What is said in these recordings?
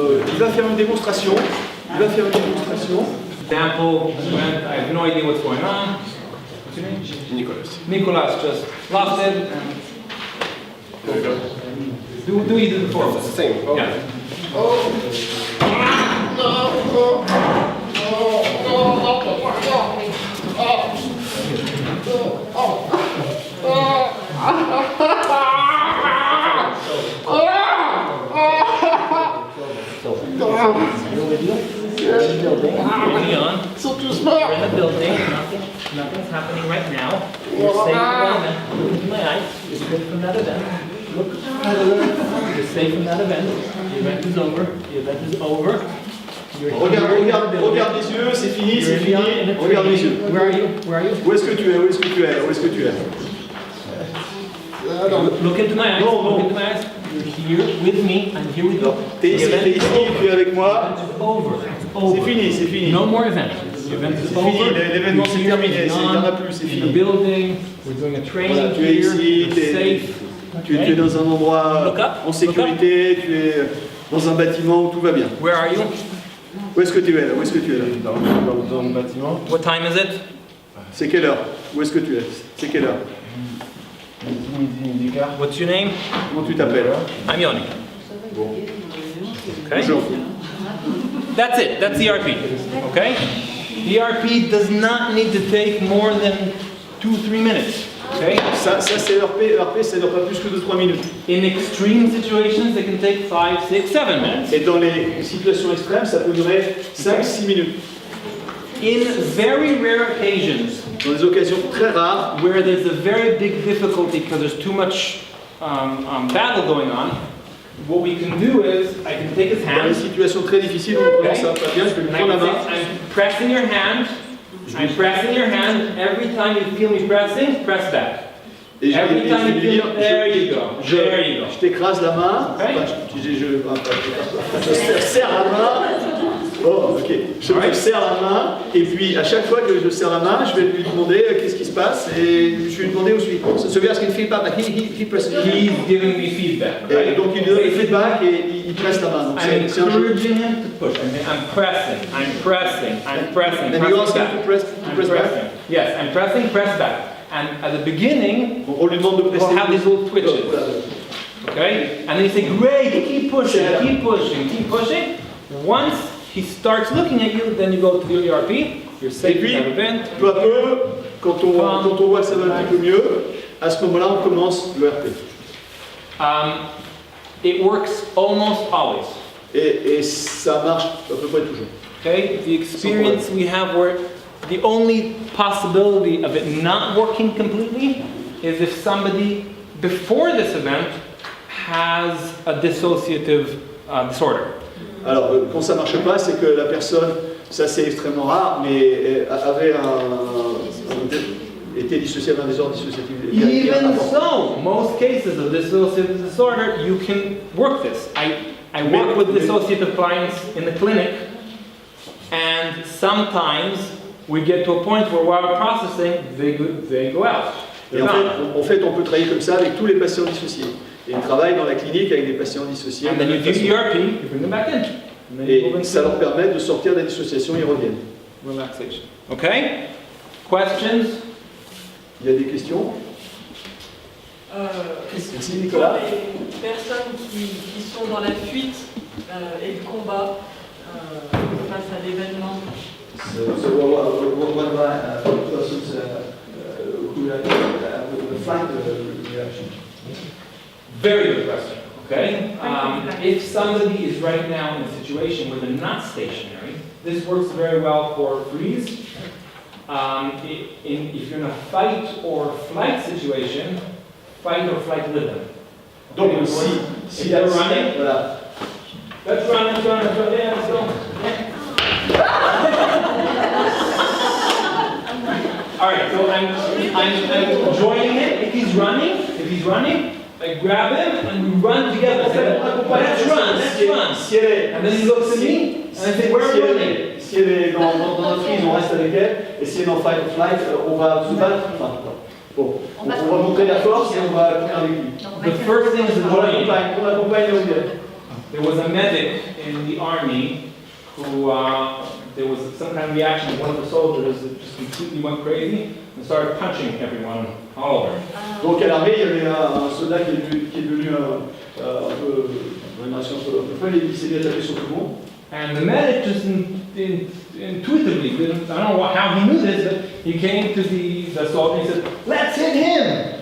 Il va faire une démonstration. Example, I have no idea what's going on. What's your name? Nicolas. Nicolas just lost it. Do you do the four? It's the same. Oh. Yeah. So too small. We're in the building. Nothing's happening right now. You're safe from that. Look into my eyes. You're safe from that event. Look. You're safe from that event. The event is over. The event is over. Regarde les yeux, c'est fini, c'est fini. Regarde les yeux. Where are you? Where are you? Où est-ce que tu es? Où est-ce que tu es? Où est-ce que tu es? Look into my eyes. Non, non. Look into my eyes. You're here with me. I'm here with you. T'es ici, tu es avec moi. It's over. It's over. C'est fini. No more event. The event is C'est over. fini, l'événement c'est We're terminé, here, il n'y en a plus, c'est in the fini. building. We're doing a training Voilà, tu es here. ici, We're safe. tu es dans un endroit Look up, en sécurité, tu es dans un bâtiment où tout va bien. Where are you? Où est-ce que tu es là? Où est-ce que tu es là? Dans le bâtiment. What time is it? C'est quelle heure? Où est-ce que tu es? C'est quelle heure? Midi quart. What's your name? Comment tu t'appelles? I'm Yoni. Okay. Bonjour. That's it. That's the ERP. Okay. The ERP does not need to take more than 2-3 minutes. Okay. Ça c'est ERP, ça ne dure pas plus que 2-3 minutes. In extreme situations, they can take 5, 6, 7 minutes. Et dans les situations extrêmes, ça peut durer 5-6 minutes. In very rare occasions, Dans des occasions très rares, where there's a very big difficulty because there's too much battle going on, what we can do is I can take his dans les hand. situations très difficiles où on Okay. pense ça va pas bien, je vais lui And I prendre la can main. say, I'm pressing your hand. I'm pressing your hand. Every time you feel me pressing, press back. Et je Every vais time you lui feel dire, me, there you go. There you go. je t'écrase la main, Okay. enfin, je serre la main. Oh, ok. Je te serre la main, et puis à chaque fois que je serre la main, je vais lui demander qu'est-ce qui se passe, et je vais lui demander où je suis. So we ask him feedback, but he presses. He's giving me feedback. Et Right? donc il lui donne le feedback et il presse la main. Donc I'm c'est un jeu. encouraging him to push. I'm pressing. I'm pressing. I'm pressing. Then you ask pressing him back. to press I'm back. pressing. Yes, I'm pressing. Press back. And at the beginning, On lui demande de presser. we'll have these little twitches. Voilà. Okay? And then you say, great, keep pushing, keep pushing, keep pushing. Once he starts looking at you, then you go to the ERP. You're Et safe puis, in that event. peu à peu, quand on voit que ça va un petit peu mieux, à ce moment-là, on commence le RP. It works almost always. Et ça marche à peu près toujours. Okay? The experience we have where the only possibility of it not working completely is if somebody before this event has a dissociative disorder. Alors, quand ça ne marche pas, c'est que la personne, ça c'est extrêmement rare, mais avait était dissocié d'un désordre dissociatif. Even so, most cases of dissociative disorder, you can work this. I work with dissociative clients in the clinic, and sometimes we get to a point where while we're processing, they go out. Et en fait, on peut travailler comme ça avec tous les patients dissociés. Et on travaille dans la clinique avec des patients dissociés. And then you do ERP, you bring them back in. And then you Et move ça leur into permet de sortir de la dissociation et ils reviennent. relaxation. Okay? Questions? Il y a des questions? Merci Nicolas. Pour les personnes qui sont dans la fuite et le combat face à l'événement. So what about persons who the flight reaction? Very good question. Okay? If somebody is right now in a situation where they're not stationary, this works very well for freeze. If you're in a fight or flight situation, fight or flight with them. Donc Okay, si they're running, voilà. let's run, yeah, let's go. All right, so I'm joining him. If he's running, I grab him and we run together. I say, let's run. Si elle est, And then he looks at me and I say, where are we running? si elle est dans la freeze, on reste avec elle. Et si elle est dans fight or flight, on va se battre. Enfin, bon, on va montrer la force et on va courir avec lui. The first thing is On joining. l'accompagne là où il est. There was a medic in the army who, there was some kind of reaction. One of the soldiers that just completely went crazy and started punching everyone all over. Donc à l'armée, il y avait un soldat qui est devenu un peu une nation un peu folle, et il s'est mis à taper sur tout le monde. And the medic just intuitively, I don't know how he knew this, but he came to the soldier and he said, "Let's hit him!"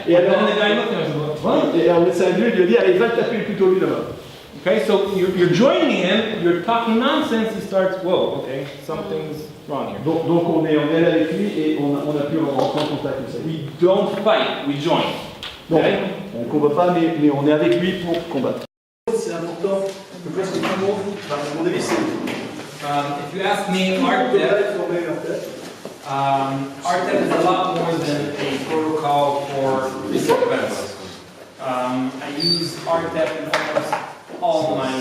Et And alors, then the guy looked at him and said, "What?" et le médecin lui a dit, allez, va le taper plutôt lui là-bas. Okay, so you're joining him, you're talking nonsense, he starts, whoa, okay, something's wrong here. Donc on est allé avec lui et on a pu rentrer en contact comme ça. We don't fight, we join. Donc, Okay? on ne combat pas, mais on est avec lui pour combattre. C'est important que presque tout le monde, à mon avis, c'est If you ask me, RTEP is a lot more than a protocol for basic events. I use RTEP in almost all my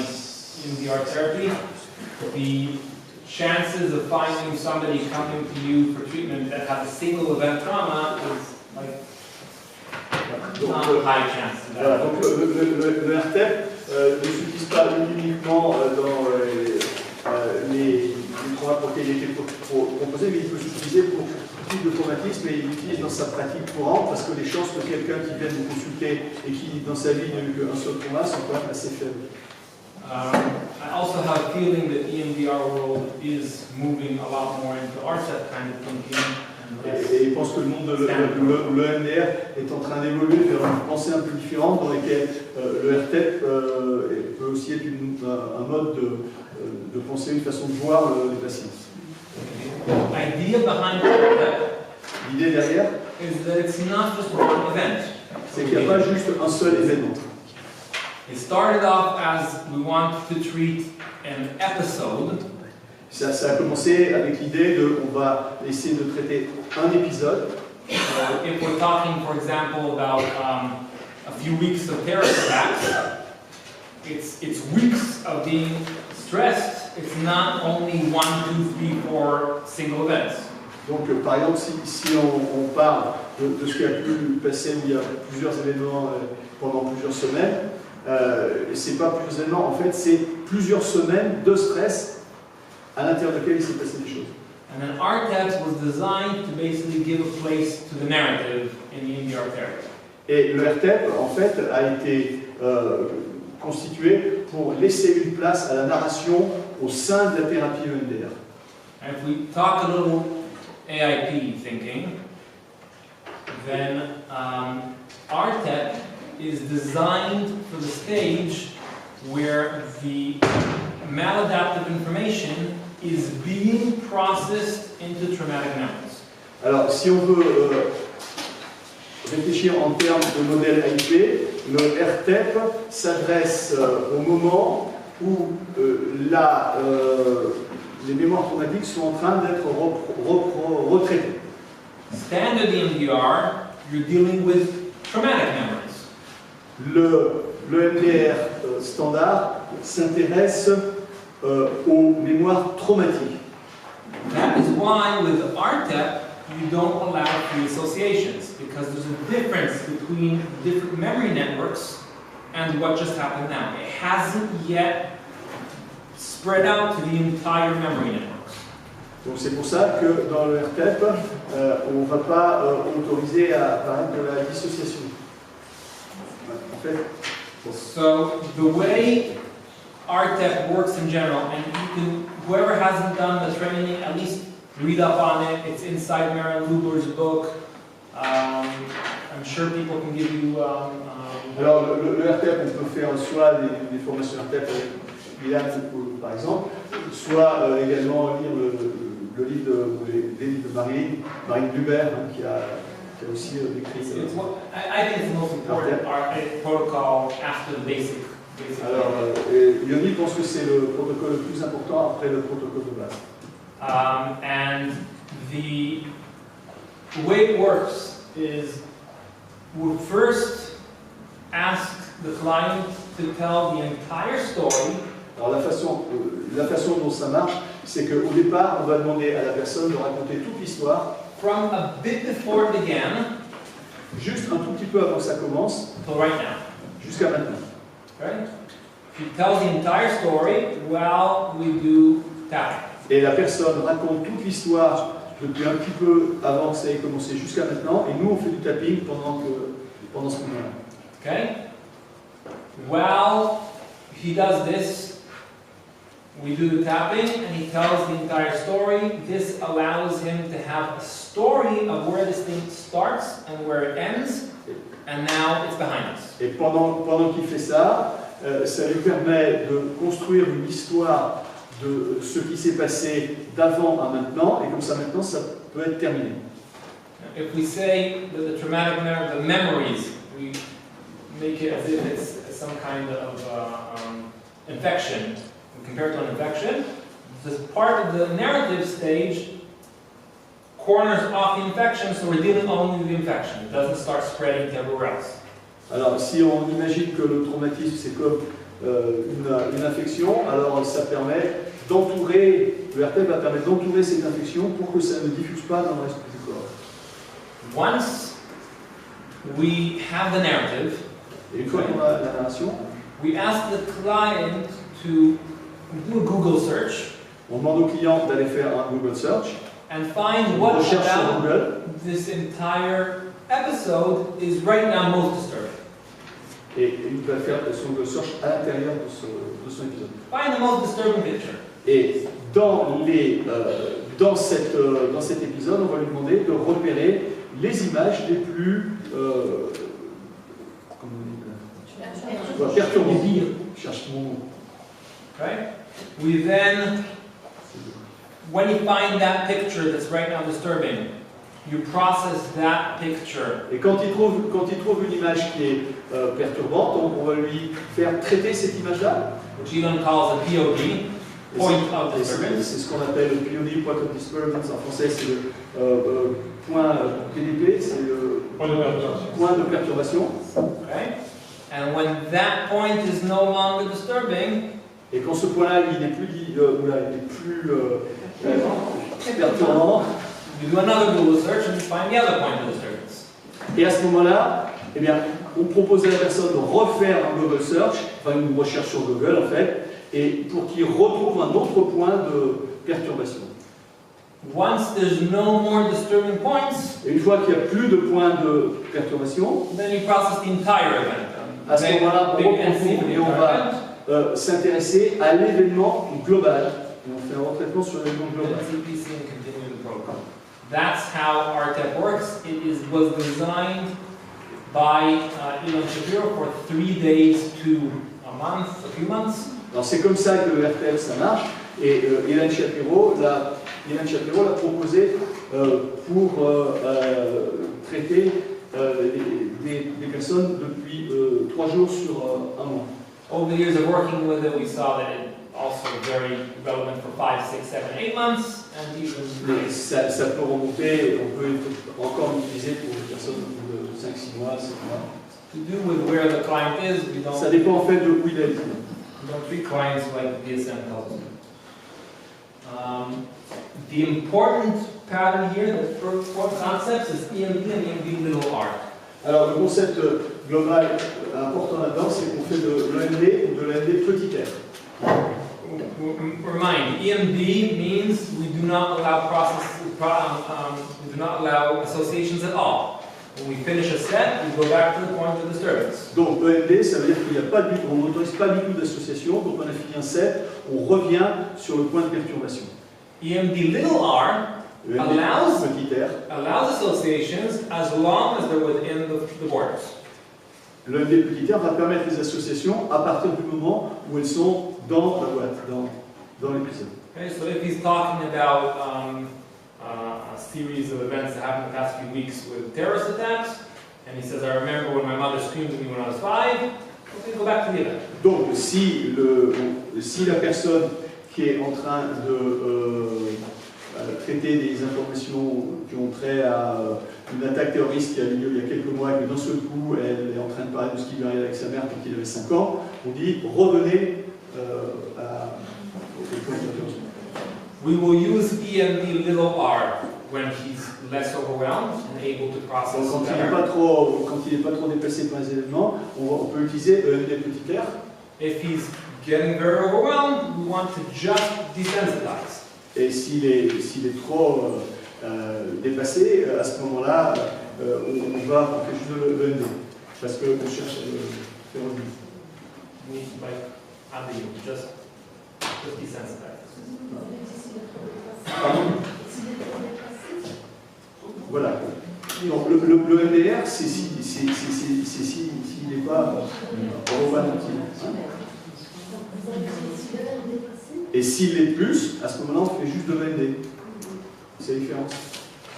EMDR therapy. The chances of finding somebody coming to you for treatment that has a single event trauma is like not a high chance of Voilà, that. donc le RTEP ne s'utilise pas uniquement dans les traumas pour lesquels il était proposé, mais il peut s'utiliser pour tout type de traumatisme et il l'utilise dans sa pratique courante parce que les chances que quelqu'un qui vienne vous consulter et qui dans sa vie n'a eu qu'un seul trauma sont quand même assez faibles. I also have a feeling that EMDR world is moving a lot more into RTEP kind of thinking. Et il pense que le monde de l'EMDR est en train d'évoluer vers une pensée un peu différente dans laquelle le RTEP peut aussi être un mode de penser, une façon de voir les patients. Idea behind RTEP L'idée derrière, is that it's not just one event. c'est qu'il n'y a pas juste un seul événement. It started off as we want to treat an episode. Ça a commencé avec l'idée de, on va essayer de traiter un épisode. If we're talking, for example, about a few weeks of terror attacks, it's weeks of being stressed. It's not only 1, 2, 3, 4 single events. Donc, par exemple, si on parle de ce qui a pu passer où il y a plusieurs événements pendant plusieurs semaines, c'est pas plusieurs événements, en fait, c'est plusieurs semaines de stress à l'intérieur duquel il s'est passé des choses. And then RTEP was designed to basically give a place to the narrative in the EMDR therapy. Et le RTEP, en fait, a été constitué pour laisser une place à la narration au sein de la thérapie EMDR. And if we talk a little AIP thinking, then RTEP is designed for the stage where the maladaptive information is being processed into traumatic memories. Alors, si on veut réfléchir en termes de modèle AIP, le RTEP s'adresse au moment où les mémoires traumatiques sont en train d'être retraitées. Standard EMDR, you're dealing with traumatic memories. Le MDR standard s'intéresse aux mémoires traumatiques. That is why with RTEP, you don't allow free associations, because there's a difference between different memory networks and what just happened now. It hasn't yet spread out to the entire memory networks. Donc c'est pour ça que dans le RTEP, on ne va pas autoriser à apparaître de la dissociation. En fait, So the way RTEP works in general, and you can, whoever hasn't done the training, at least read up on it. It's inside Marion Lubler's book. I'm sure people can give you. Alors le RTEP, on peut faire soit des formations RTEP avec Milan par exemple, soit également lire le livre des livres de Marine Luber, qui a aussi écrit. I think it's the most important protocol after the basic. Alors, Yoni pense que c'est le protocole le plus important après le protocole de base. And the way it works is we'll first ask the client to tell the entire story. Alors la façon dont ça marche, c'est qu'au départ, on va demander à la personne de raconter toute l'histoire. From a bit before it began, juste un tout petit peu avant que ça commence, till right now. Jusqu'à maintenant. Right? She tells the entire story while we do tapping. Et la personne raconte toute l'histoire depuis un petit peu avant que ça ait commencé jusqu'à maintenant, et nous on fait du tapping pendant ce moment-là. Okay? While he does this, we do the tapping and he tells the entire story. This allows him to have a story of where this thing starts and where it ends, and now it's behind us. Et pendant qu'il fait ça, ça lui permet de construire une histoire de ce qui s'est passé d'avant à maintenant, et comme ça maintenant ça peut être terminé. If we say that the traumatic the memories, we make it as if it's some kind of infection. We compare it to an infection. This part of the narrative stage corners off the infection, so we're dealing only with the infection. It doesn't start spreading to everywhere else. Alors si on imagine que le traumatisme c'est comme une infection, alors ça permet d'entourer, le RTF va permettre d'entourer cette infection pour que ça ne diffuse pas dans le reste du corps. Once we have the narrative, Et une fois qu'on a la narration, we ask the client to do a Google search on demande au client d'aller faire un Google Search, and find une what recherche sur about Google, this entire episode is right now most disturbing. et il va faire son Google Search à l'intérieur de son épisode. Find the most disturbing picture. Et dans cet épisode, on va lui demander de repérer les images les plus perturbantes. Je cherche mon mot. Right? We then, when you find that picture that's right now disturbing, you process that picture. Et quand il trouve une image qui est perturbante, on va lui faire traiter cette image-là. Which Elon calls a POD, point of Et disturbance. c'est ce qu'on appelle le POD, point of disturbance. En français, c'est le point PDP, c'est le point de perturbation. Okay? And when that point is no longer disturbing, Et quand ce point-là, il n'est plus perturbant, you do another Google search and you find the other point of disturbance. et à ce moment-là, eh bien, on propose à la personne de refaire un Google Search, enfin une recherche sur Google en fait, et pour qu'il retrouve un autre point de perturbation. Once there's no more disturbing points, Et une fois qu'il n'y a plus de points de perturbation, then you process the entire event. à ce moment-là, on Big reprend NC, et on va s'intéresser à l'événement global. Et on fait un retraitement sur l'événement global. CPC and continue the protocol. That's how RTEP works. It was designed by Elon Shapiro for 3 days to a month, a few months. Alors c'est comme ça que le RTF ça marche. Et Elon Shapiro l'a proposé pour traiter des personnes depuis 3 jours sur un mois. Over the years of working with it, we saw that it also very relevant for 5, 6, 7, 8 months, and even Mais ça peut remonter, on peut encore l'utiliser pour des personnes de 5, 6 mois, 7 mois. to do with where the client is. We don't, Ça dépend en fait de où il est. we don't treat clients like DSM tells us. The important pattern here, the first 4 concepts, is EMD and EMD little r. Alors le concept global important là-dedans, c'est qu'on fait de l'EMD ou de l'EMD petit r. Remind, EMD means we do not allow we do not allow associations at all. When we finish a set, we go back to the point of disturbance. Donc EMD, ça veut dire qu'il n'y a pas de but, on n'autorise pas du tout d'association. Quand on a fini un set, on revient sur le point de perturbation. EMD little r EMD allows petit r. associations as long as they're within the borders. L'EMD petit r va permettre les associations à partir du moment où elles sont dans la boîte, dans l'épisode. Okay, so if he's talking about a series of events that happened the past few weeks with terrorist attacks, and he says, I remember when my mother screamed at me when I was 5, okay, go back to the event. Donc si la personne qui est en train de traiter des informations qui ont trait à une attaque terroriste qui a eu lieu il y a quelques mois et que d'un seul coup elle est en train de parler de ce qui lui arrive avec sa mère quand il avait 5 ans, on dit revenez au point de perturbation. We will use EMD little r when he's less overwhelmed and able to process Donc quand il better. n'est pas trop dépassé par les événements, on peut utiliser EMD petit r. If he's getting very overwhelmed, we want to just desensitize. Et s'il est trop dépassé, à ce moment-là, on va faire juste le ND. Parce qu'on cherche le revenu. Like, just desensitize. Pardon? Voilà. Donc le MDR, c'est s'il n'est pas overwhelmed. Et s'il l'est plus, à ce moment-là, on fait juste de ND. C'est la différence.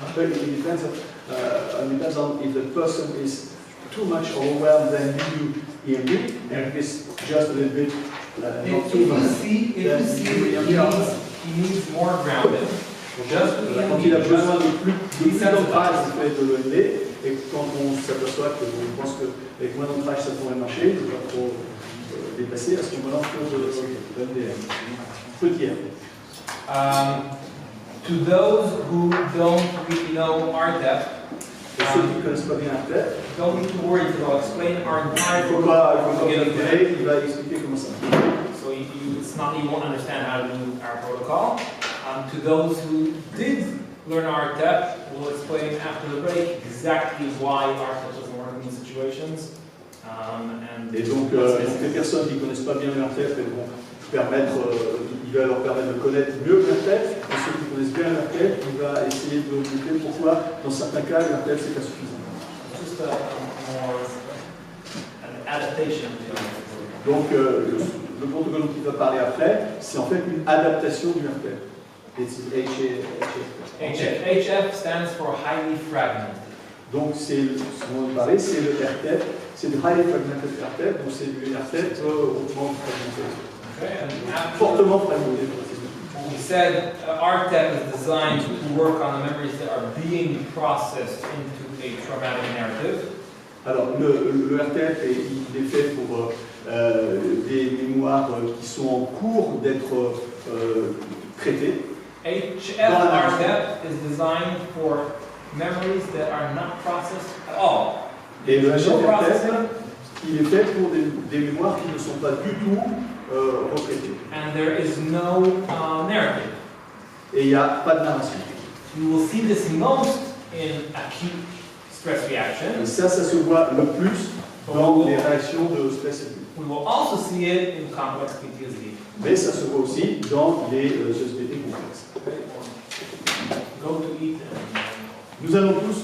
Après, it depends on if the person is too much overwhelmed, then you do EMD, and if it's just a little bit not too much. If you see he needs more grounded, just Quand il a besoin de plus d'ancrage, il fait de l'EMD, et quand on s'aperçoit qu'on pense qu'avec moins d'ancrage ça pourrait marcher, il ne pas trop dépasser, à ce moment-là on fait de l'EMDR. Petit R. To those who don't really know RTEP, Et ceux qui ne connaissent pas bien RTEP, don't need to worry because I'll explain our entire il ne faut pas get into it. il va expliquer comment ça marche. So it's not that you won't understand how to do our protocol. To those who did learn RTEP, we'll explain after the break exactly why RTEP doesn't work in these situations. Et donc les personnes qui ne connaissent pas bien le RTEP, il va leur permettre de connaître mieux le RTEP, et ceux qui connaissent bien le RTEP, il va essayer de montrer pourquoi dans certains cas le RTEP c'est pas suffisant. Just more an adaptation. Donc le protocole dont il va parler après, c'est en fait une adaptation du RTEP. HF stands for highly fragmented. Donc c'est ce dont on va parler, c'est le RTEP, c'est le highly fragmented RTEP, donc c'est du RTEP hautement fragmenté. Fortement fragmenté. We said RTEP is designed to work on the memories that are being processed into a traumatic narrative. Alors le RTEP il est fait pour des mémoires qui sont en cours d'être traitées. HF-RTEP is designed for memories that are not processed at all. Et le HF-RTEP, il est fait pour des mémoires qui ne sont pas du tout retraitées. And there is no narrative. Et il n'y a pas de narration. You will see this most in acute stress reaction. Et ça se voit le plus dans les réactions de stress aigu. We will also see it in complex PTSD. Mais ça se voit aussi dans les SPT complexes. Go to eat. Nous allons tous